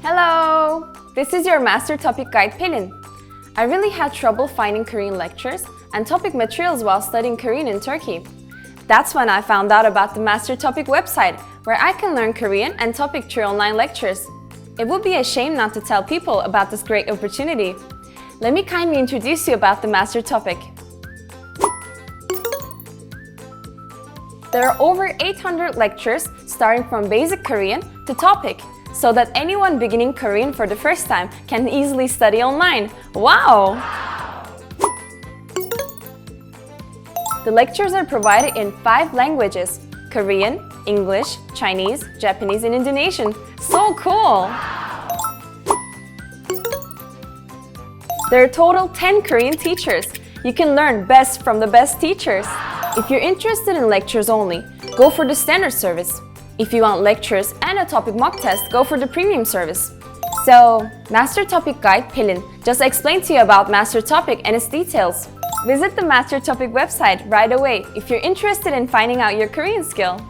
Hello! This is your Master Topic Guide Pelin. I really had trouble finding Korean lectures and topic materials while studying Korean in Turkey. That's when I found out about the masterTOPIK website, where I can learn Korean and topic through online lectures. It would be a shame not to tell people about this great opportunity. Let me kindly introduce you about the masterTOPIK. There are over 800 lectures starting from basic Korean to topic, so that anyone beginning Korean for the first time can easily study online. Wow! The lectures are provided in 5 languages: Korean, English, Chinese, Japanese, and Indonesian. So cool! There are total 10 Korean teachers. You can learn best from the best teachers. If you're interested in lectures only, go for the standard service. If you want lectures and a topic mock test, go for the premium service. So, masterTOPIK Guide Pelin just explained to you about masterTOPIK and its details. Visit the masterTOPIK website right away if you're interested in finding out your Korean skill.